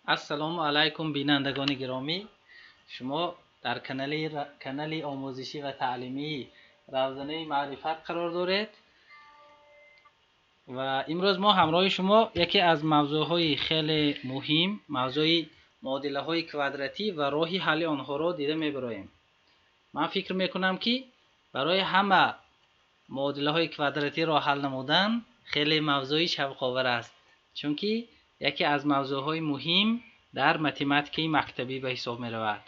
السلام علیکم بینندگان گرامی. شما در کانال آموزشی و تعلیمی روزنه معرفت قرار دارید و امروز ما همراه شما یکی از موضوعهای خیلی مهم، موضوع معادله های کوادراتی و راه حل آنها را دیده میبریم. من فکر میکنم که برای همه معادله های کوادراتی را حل نمودن خیلی موضوع شوق آور است، چون که یکی از موضوع های مهم در متماتیک مکتبی به حساب می رود.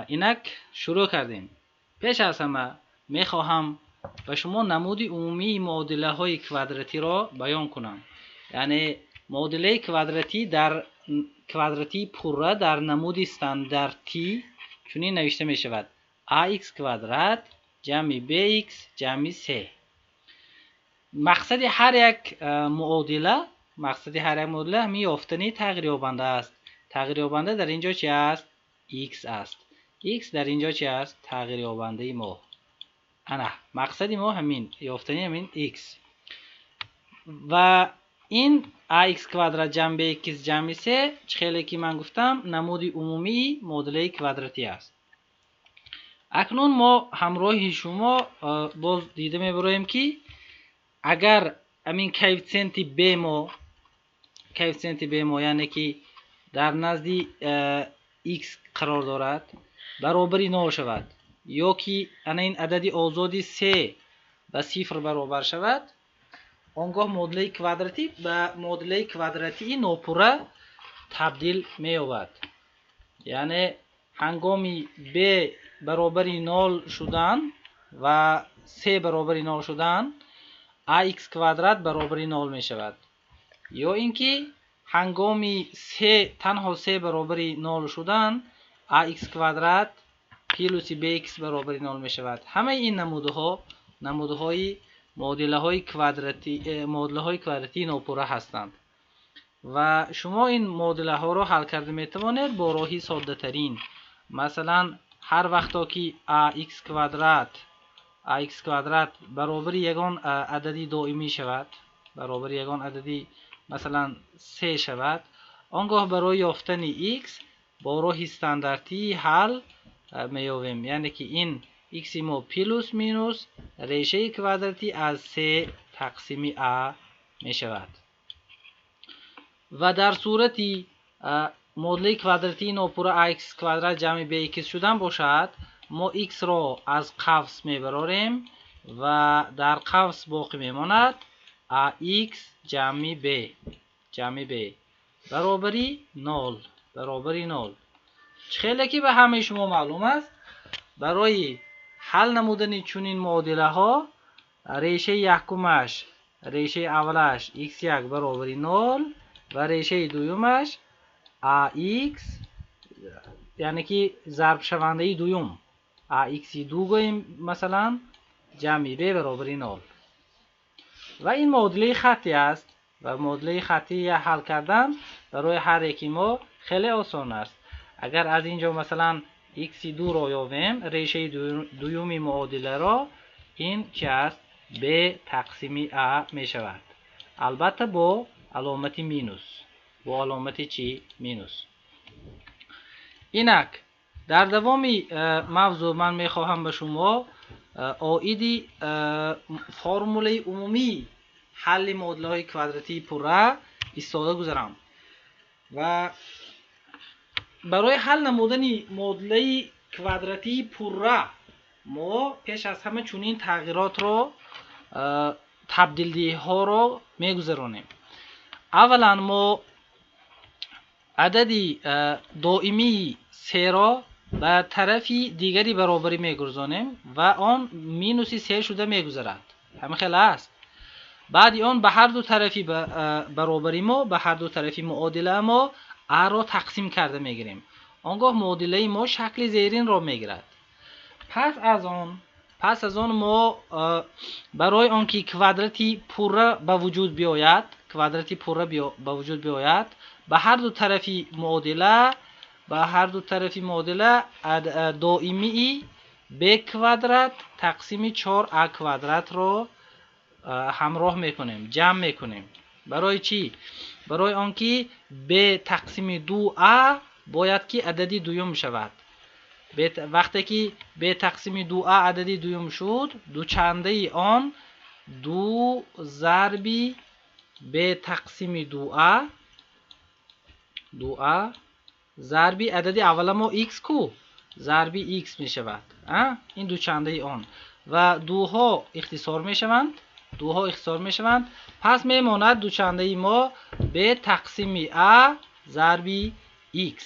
اینک شروع کردیم. پیش از همه می خواهم به شما نمود عمومی معادله های کوادراتی را بیان کنم. یعنی معادله کوادراتی پوره در نمود استانداردی چنین نوشته می شود: ax کوادرات جمع bx جمع c. مقصد هر یک معادله همین یافتن تغییر یابنده است. تغییر یابنده در اینجا چی است؟ x است. x در اینجا چی است؟ تغییر یابنده ما. مقصد ما همین یافتن همین x. و این ax کوادرات جمع bx جمع c خیلی که من گفتم نمود عمومی معادله کوادراتی است. اکنون ما همراه شما باز دیده میبریم که اگر همین کوفیسینت b ما یعنی که در نزد x قرار دارد برابری 0 شود، یا که این عدد آزادی 3 به 0 برابر شود، آنگاه معادله کوادراتی به معادله کوادراتی ناپوره تبدیل می‌یابد. یعنی هنگامی b برابری 0 شدن و c برابری 0 شدن ax کوادرات برابری 0 می شود، یا اینکه هنگامی تنها c برابری 0 شدن ax کوادرات پلس bx برابری 0 می شود. همه این نمودهای معادله های کوادراتی ناپوره هستند و شما این معادله ها را حل کرده می توانید با راهی ساده ترین. مثلا هر وقتا که ax کوادرات برابر یگان عددی دائمی شود، برابر یگان عددی مثلا 3 شود، آنگاه برای یافتن x با راه استانداردی حل می‌یابیم. یعنی که این x ما پلس مینوس ریشه کوادراتی از 3 تقسیم a می شود. و در صورتی معادله کوادراتی ناپوره ax کوادرات جمع bx شدن باشد، ما x را از قوس میبراریم و در قوس باقی میماند ax جمع b برابری 0. خیلی که به همه شما معلوم است برای حل نمودن چنین معادله ها ریشه یکمش، ریشه اولش x1 برابری 0 و ریشه دویمش ax یعنی که ضرب شونده دویم ax2 گوییم مثلا جمع b برابری 0. و این معادله خطی است و معادله خطی حل کردن برای هر یکی ما خیلی آسان است. اگر از اینجا مثلا x2 را یابیم، ریشه دویمی معادله را، این چی است؟ b تقسیم a می شود، البته با علامت مینوس. با علامت چی؟ مینوس. اینک در دوام موضوع من میخواهم به شما آیدی فرموله عمومی حل معادله های کوادراتی پوره ایستاده گذارم. و برای حل نمودن معادله کوادراتی پوره ما پیش از همه چنین تغییرات را تبدیلی ها را میگذرانیم. اولا ما عدد دائمی 3 را به طرف دیگری برابری میگذاریم و آن مینوس 3 شده میگذرد. همین خیلی است. بعد آن به هر دو طرفی برابری ما، به هر دو طرفی معادله ما ا را تقسیم کرده میگیریم. آنگاه معادله ما شکل زیرین را میگیرد. پس از آن ما برای آنکه کوادراتی پوره به وجود بیاید، به هر دو طرفی معادله دائمی b کوادرات تقسیم 4a کوادرات را همراه میکنیم، جمع میکنیم. برای چی؟ برای آنکه b تقسیم 2a باید که عددی دوم شود. وقتی که b تقسیم 2a عددی دوم شد، دوچنده آن 2 ضرب b تقسیم 2a ضرب عدد اول ما x کو ضرب x می شود. این دوچنده آن و دوها اختصار می شوند. پس می ماند دوچنده ما به تقسیم a ضرب x.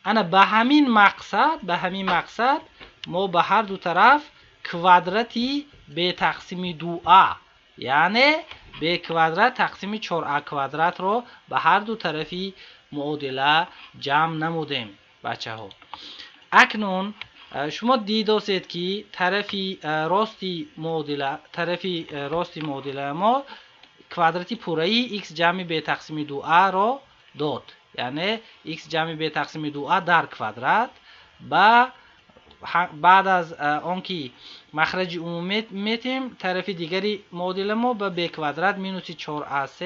انا به همین مقصد ما به هر دو طرف کوادراتی به تقسیم 2a یعنی b کوادرات تقسیم 4a کوادرات رو به هر دو طرفی معادله جمع نمودیم بچه ها. اکنون شما دیدید که طرف راستی معادله ما کوادراتی پوره‌ای x جمع b تقسیم 2a را داد، یعنی x جمع b تقسیم 2a در کوادرات. بعد از آنکه مخرج عمومی میتیم، طرف دیگری معادله ما به b کوادرات مینوس 4ac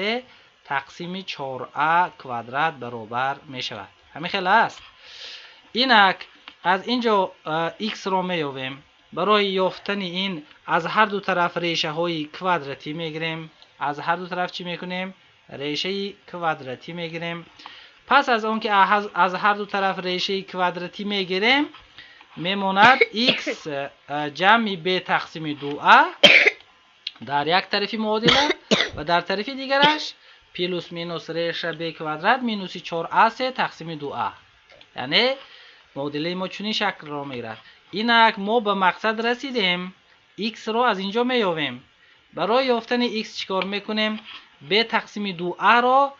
تقسیم 4a کوادرات برابر می شود. همین خیلی است. اینک از اینجا x را میابیم. برای یافتن این از هر دو طرف ریشه های کوادراتی میگیریم. از هر دو طرف چی میکنیم؟ ریشه کوادراتی میگیریم. پس از آنکه از هر دو طرف ریشه کوادراتی میگیریم، میماند x جمع b تقسیم 2a در یک طرف معادله و در طرف دیگرش پلوس مینوس ریشه b کوادرات مینوس 4ac تقسیم 2a. یعنی معادله ما چنین شکل را میگیرد. اینک ما به مقصد رسیدیم. x رو از اینجا میابیم. برای یافتن x چیکار میکنیم؟ b تقسیم 2a را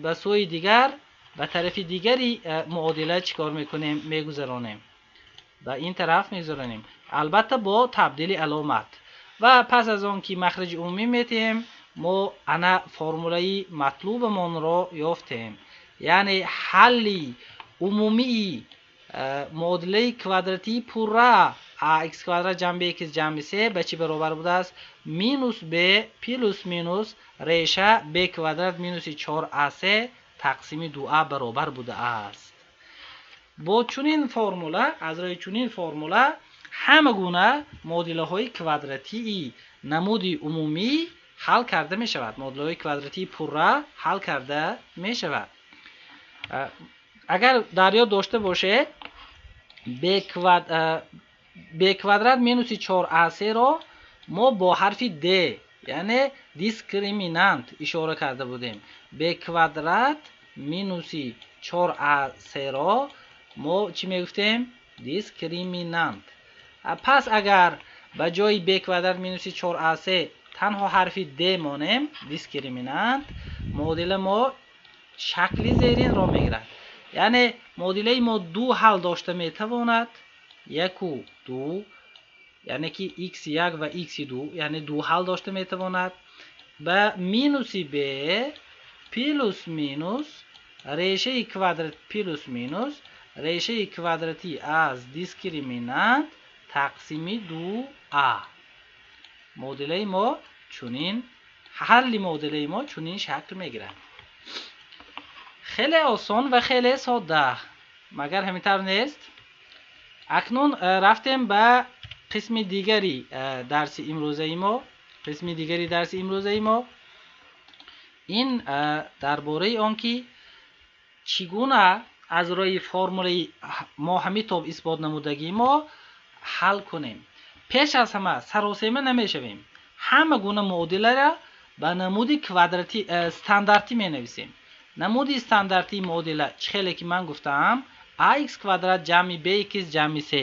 به سوی دیگر به طرف دیگری معادله چیکار میکنیم؟ میگذرانیم. به این طرف میگذرانیم، البته با تبدیل علامت. و پس از آن که مخرج عمومی میتیم، ما انا فرموله مطلوبمان را یافتیم. یعنی حل عمومی معادله کوادراتی پوره x کوادرات جمع x جمع c به چی برابر بوده است؟ مینوس b پلوس مینوس ریشه b کوادرات مینوس 4ac تقسیم 2a برابر بوده است. با چنین فرموله، از روی چنین فرموله همه گونه معادله های کوادراتی نمود عمومی حل کرده می شود. معادله های کوادراتی پوره حل کرده می شود. اگر در یاد داشته باشه b کوادرات مینوس 4ac را ما با حرف d یعنی دیسکریمینانت اشاره کرده بودیم. b کوادرات مینوس 4ac را ما چی میگفتیم؟ دیسکریمینانت. پس اگر به جای b کوادرات مینوس 4ac تنها حرف d مانیم، دیسکریمینانت، معادله ما شکلی زیرین را میگیرد. یعنی معادله ما دو حل داشته میتواند، یک و دو، یعنی که x1 و x2 یعنی دو حل داشته میتواند. به مینوس b پلوس مینوس ریشه کوادرات پلوس مینوس ریشه کوادراتی از دیسکریمینانت تقسیم 2a. معادله ما چنین حل معادله ما چنین شکل میگیرد. خیلی آسان و خیلی ساده، مگر همینطور نیست؟ اکنون رفتیم به قسم دیگری درس امروزه ما. این درباره آنکه چگونه از روی فرموله ما همینطور اثبات نمودگی ما حل کنیم. پیش از همه سراسیمه نمیشویم، همه گونه معادله را به نمود کوادراتی استانداردی می نویسیم. نمود استانداردی معادله چخیلی که من گفتم ax کوادرات جمع bx جمع c.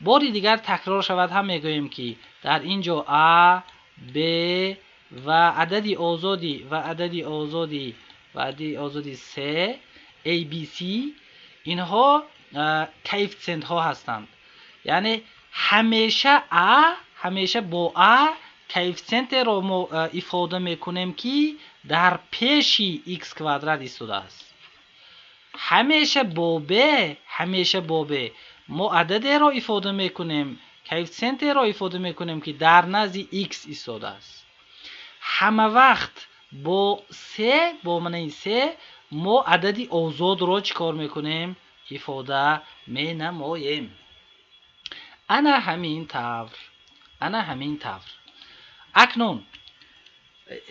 باری دیگر تکرار شود هم میگوییم که در اینجا a b و عددی آزادی c a b c اینها کوفیشنت ها هستند. یعنی همیشه با a کوفیشنت را ما افاده میکنیم که در پیش x کوادرات ایستاده است. همیشه با b ما عدد را افاده میکنیم، کوفیشنت را افاده میکنیم که در نزد x ایستاده است. همه وقت با 3 با معنی 3 ما عددی آزاد رو چیکار میکنیم؟ ifade مینماییم. انا همین طور. اکنون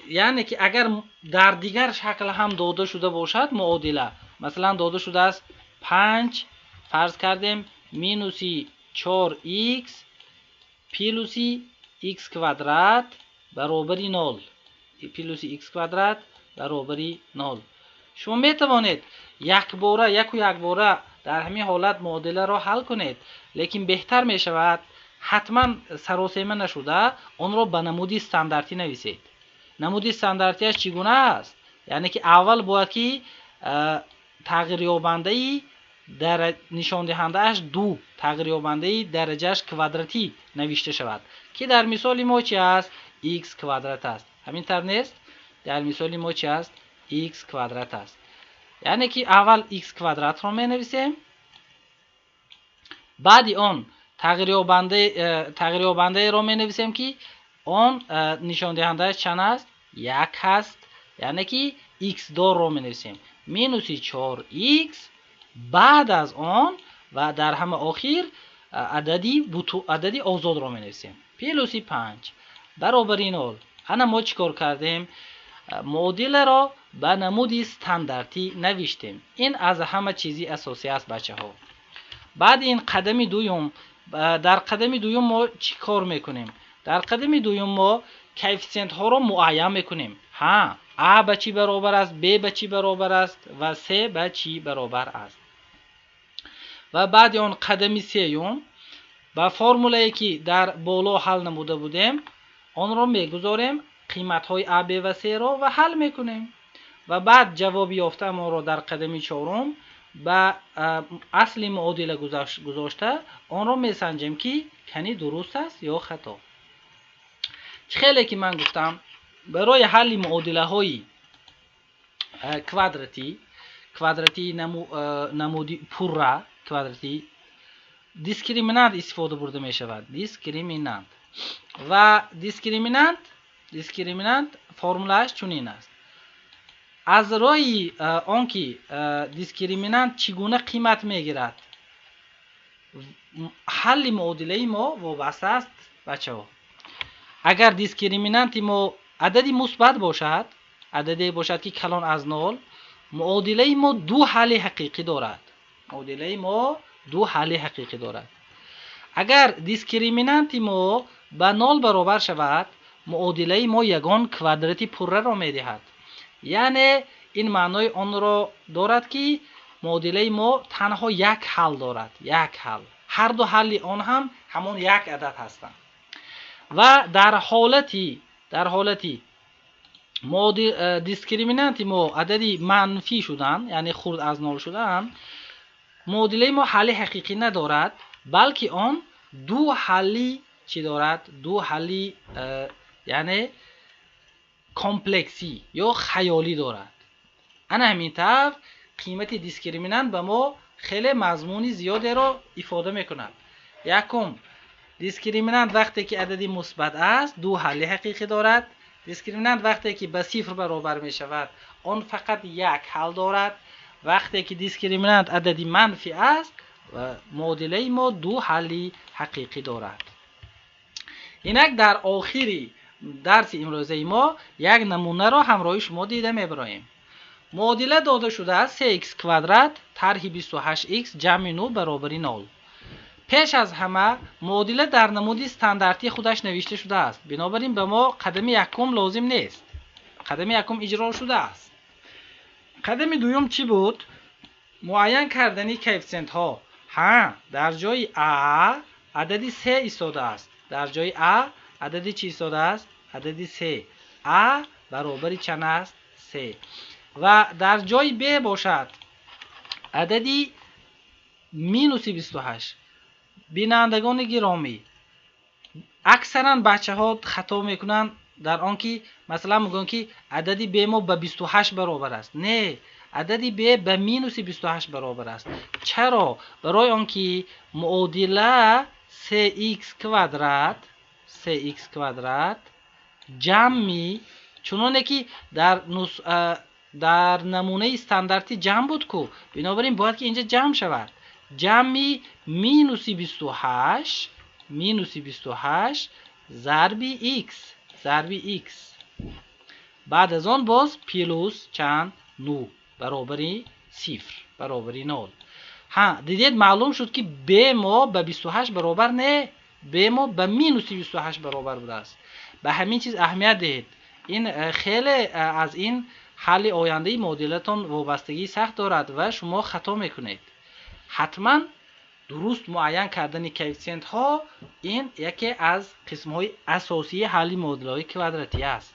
یعنی که اگر در دیگر شکل هم داده شده باشد معادله، مثلا داده شده است 5 فرض کردیم مینوسی 4x پلوسی x کوادرات برابری 0 پلوسی x کوادرات برابری 0. شما می توانید یک باره در همین حالت معادله را حل کنید، لیکن بهتر می شود حتما سراسیمه نشده آن را به نمود استانداردی نویسید. نمود استانداردیش چگونه است؟ یعنی که اول باید که تغییر یابنده در نشان دهنده اش 2 تغییر یابنده درجهش کوادراتی نوشته شود که در مثال ما چی است؟ x کوادرات است. همین طور نیست؟ در مثال ما چی است؟ x کوادرات است. یعنی که اول x کوادرات را می نویسیم، بعد آن تغییر یابنده را می نویسیم که آن نشان دهنده چند است؟ 1 است. یعنی که x دار را می نویسیم مینوسی 4x، بعد از آن و در همه آخر عددی آزاد را می نویسیم پلوسی 5 برابر 0. انا ما چیکار کردیم؟ معادله را به نمود استانداردی نوشتیم. این از همه چیزی اساسی است بچه ها. بعد این قدم دوم، در قدم دوم ما چی کار میکنیم؟ در قدم دوم ما کوفیسینت ها را معین میکنیم. A به چی برابر است، B به چی برابر است و C به چی برابر است. و بعد اون قدم سوم با فرمولایی که در بالا حل نموده بودیم آن را میگذاریم، قیمت های A, B و C را و حل میکنیم و بعد جواب یافته ما را در قدم چهارم با اصل معادله گذاشته آن را میسنجیم که کنی درست است یا خطا. خیلی که من گفتم برای حل معادله های کوادراتی نمودی پوره کوادراتی دیسکریمینانت استفاده برده می شود. دیسکریمینانت و دیسکریمینانت فرمولش چنین است. از روی آنکه دیسکریمینانت چگونه قیمت میگیرد حل معادله ما وابسته است بچه ها. اگر دیسکریمینانت ما عددی مثبت باشد، عددی باشد که کلان از 0، معادله ما دو حل حقیقی دارد. اگر دیسکریمینانت ما به 0 برابر شود معادله ما یگان کوادراتی پوره را میدهد. یعنی این معنای آن را دارد که معادله ما تنها یک حل دارد، یک حل. هر دو حل آن هم همان یک عدد هستند. و در حالتی دیسکریمینانت ما عددی منفی شدن، یعنی خرد از 0 شدن، معادله ما حل حقیقی ندارد، بلکه آن دو حلی چی دارد؟ دو حلی یعنی کمپلکسی یا خیالی دارد. انا همین طور قیمت دیسکریمینانت به ما خیلی مضمونی زیاده را ifade میکند. یکم، دیسکریمینانت وقتی که عددی مثبت است دو حل حقیقی دارد. دیسکریمینانت وقتی که به 0 برابر می شود آن فقط یک حل دارد. وقتی که دیسکریمینانت عددی منفی است معادله ما دو حلی حقیقی دارد. اینک در آخری درس امروزه ما یک نمونه را همراه شما دیده میبریم. معادله داده شده است 3x کوادرات طرح 28x جمع 9 برابر 0. پیش از همه معادله در نمود استانداردی خودش نوشته شده است، بنابراین به ما قدم یکم لازم نیست. قدم یکم اجرا شده است. قدم دوم چی بود؟ معین کردن کوفیسینت ها. در جای a عددی 3 ایستاده است. در جای a عددی چی ایستاده است؟ عددی 3. a برابر چند است؟ 3. و در جای b باشد عددی مینوس 28. بینندگان گرامی، اکثرا بچه ها خطا میکنن در آنکه مثلا میگن که عددی b ما به 28 برابر است. نه، عددی b به مینوس 28 برابر است. چرا؟ برای آنکه معادله 3x کوادرات جمع چونانه که در نمونه استانداردی جمع بود کو، بنابراین باید که اینجا جمع شود. جمع مینوس 28 ضرب x بعد از آن باز پلوس چند 9 برابری 0 برابری 0. ها دیدید معلوم شد که b ما به 28 برابر نه، b ما به مینوس 28 برابر بوده است. به همین چیز اهمیت دهید. این خیلی از این حل آینده معادلتون وابستگی سخت دارد و شما خطا میکنید. حتما درست معین کردن کوفیسینت ها این یکی از قسم های اساسی حل معادله های کوادراتی است.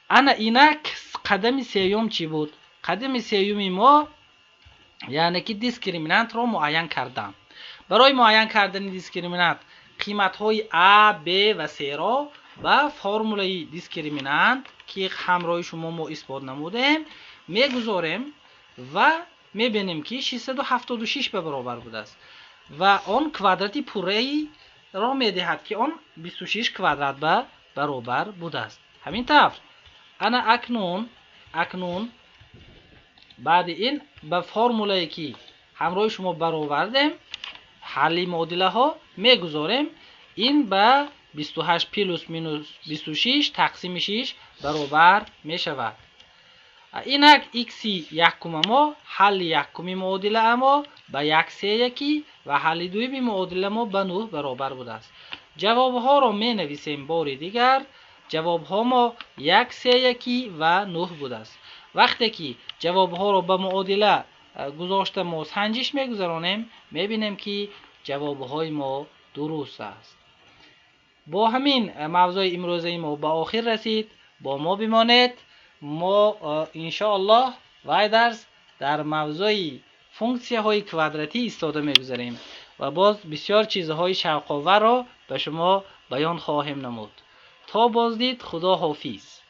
انا اینک قدم سیوم چی بود؟ قدم سیومی ما یعنی که دیسکریمینانت رو معین کردم. برای معین کردن دیسکریمینانت قیمت های A, B و C را با فرمولای دیسکریمینانت که همراه شما ما اثبات نمودیم میگذاریم و میبینیم که 676 به برابر بوده است و آن کوادراتی پوره‌ای را میدهد که آن 26 کوادرات به برابر بوده است. همین طور انا اکنون بعد این به فرمولایی که همراه شما برآوردیم حل معادله ها میگذاریم، این به 28 پلوس مینوس 26 تقسیم 6 برابر می شود. اینک x یکم ما حل یکمی معادله اما به 1 و حل دومی معادله ما به 9 برابر بوده است. جواب ها را می نویسیم بار دیگر. جواب ها ما 1 و 9 بوده است. وقتی که جواب ها را به معادله گذاشته ما سنجش میگذرانیم میبینیم که جواب های ما درست است. با همین موضوع امروزی ما به آخر رسید. با ما بمانید. ما انشاءالله وای درس در موضوع فونکسیه های کوادراتی استفاده میگذاریم و باز بسیار چیزهای شوق آور را به شما بیان خواهیم نمود. تا بازدید، خدا حافظ.